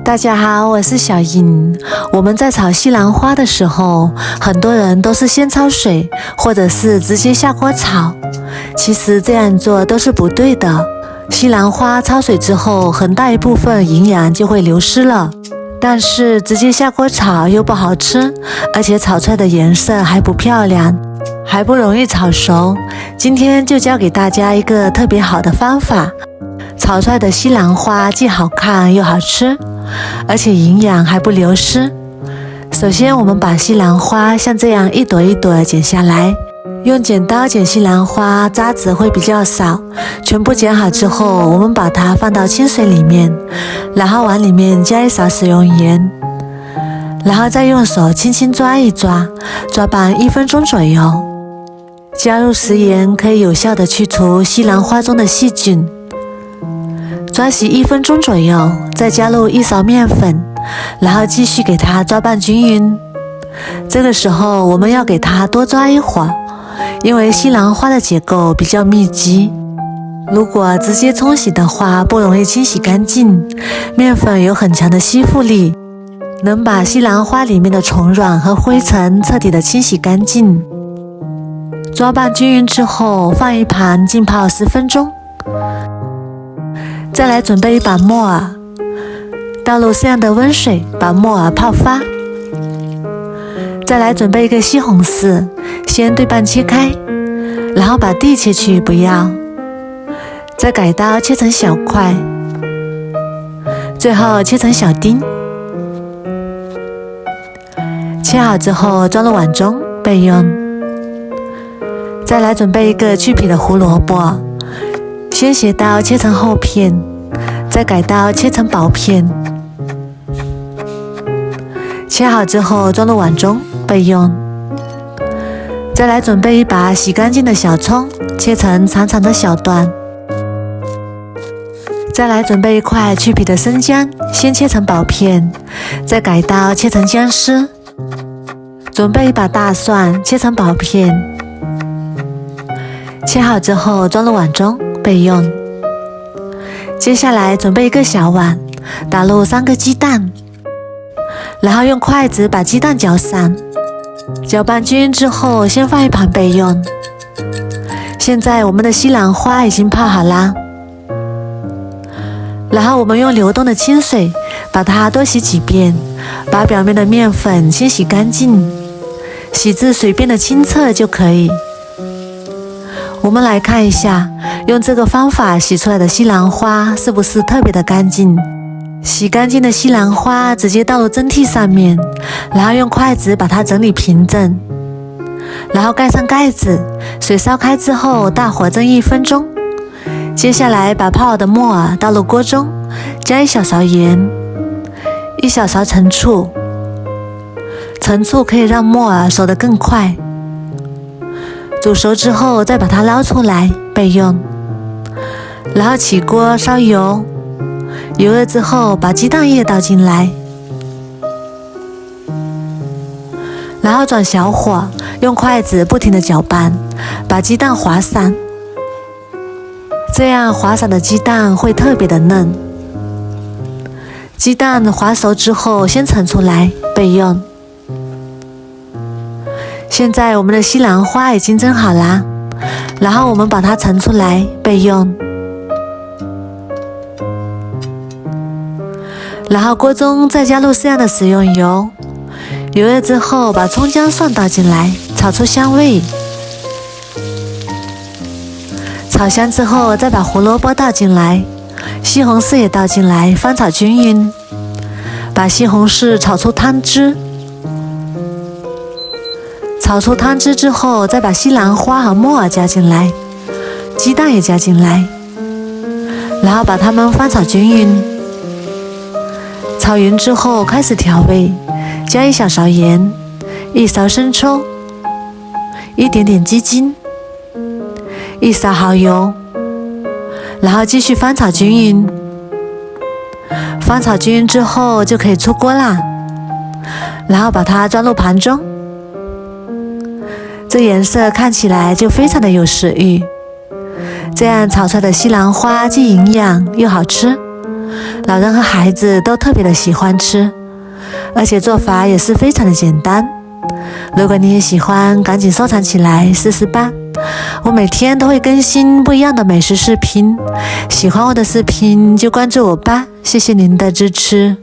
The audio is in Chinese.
大家好，我是小莹。我们在炒西兰花的时候，很多人都是先焯水，或者是直接下锅炒。其实这样做都是不对的。西兰花焯水之后，很大一部分营养就会流失了。但是直接下锅炒又不好吃，而且炒出来的颜色还不漂亮，还不容易炒熟。今天就教给大家一个特别好的方法，炒出来的西兰花既好看又好吃，而且营养还不流失。首先我们把西兰花像这样一朵一朵剪下来，用剪刀剪西兰花，渣子会比较少。全部剪好之后，我们把它放到清水里面，然后往里面加一勺食用盐，然后再用手轻轻抓一抓，抓拌1分钟左右。加入食盐可以有效的去除西兰花中的细菌。抓洗1分钟左右，再加入1勺面粉，然后继续给它抓拌均匀。这个时候我们要给它多抓一会儿，因为西兰花的结构比较密集，如果直接冲洗的话不容易清洗干净。面粉有很强的吸附力，能把西兰花里面的虫卵和灰尘彻底的清洗干净。抓拌均匀之后，放一旁浸泡10分钟。再来准备一把木耳，倒入适量的温水，把木耳泡发。再来准备一个西红柿，先对半切开，然后把蒂切去不要，再改刀切成小块，最后切成小丁。切好之后装入碗中备用。再来准备一个去皮的胡萝卜，先斜刀切成厚片，再改刀切成薄片。切好之后装入碗中备用。再来准备一把洗干净的小葱，切成长长的小段。再来准备一块去皮的生姜，先切成薄片，再改刀切成姜丝。准备一把大蒜，切成薄片。切好之后装入碗中备用。接下来准备一个小碗，打入3个鸡蛋，然后用筷子把鸡蛋搅散，搅拌均匀之后先放一旁备用。现在我们的西兰花已经泡好啦，然后我们用流动的清水把它多洗几遍，把表面的面粉清洗干净，洗至水变得清澈就可以。我们来看一下，用这个方法洗出来的西兰花是不是特别的干净？洗干净的西兰花直接倒入蒸屉上面，然后用筷子把它整理平整，然后盖上盖子，水烧开之后大火蒸1分钟。接下来把泡好的木耳倒入锅中，加1小勺盐，1小勺陈醋。陈醋可以让木耳熟得更快。煮熟之后再把它捞出来备用。然后起锅烧油，油热之后把鸡蛋液倒进来，然后转小火，用筷子不停地搅拌，把鸡蛋滑散。这样滑散的鸡蛋会特别的嫩。鸡蛋滑熟之后先盛出来备用。现在我们的西兰花已经蒸好啦，然后我们把它盛出来备用。然后锅中再加入适量的食用油，油热之后把葱姜蒜倒进来，炒出香味。炒香之后再把胡萝卜倒进来，西红柿也倒进来，翻炒均匀，把西红柿炒出汤汁。炒出汤汁之后，再把西兰花和木耳加进来，鸡蛋也加进来，然后把它们翻炒均匀。炒匀之后开始调味，加1小勺盐，1勺生抽，1点点鸡精，1勺蚝油，然后继续翻炒均匀。翻炒均匀之后就可以出锅啦，然后把它装入盘中。这颜色看起来就非常的有食欲。这样炒出来的西兰花既营养又好吃，老人和孩子都特别的喜欢吃，而且做法也是非常的简单。如果你也喜欢，赶紧收藏起来试试吧。我每天都会更新不一样的美食视频，喜欢我的视频就关注我吧，谢谢您的支持。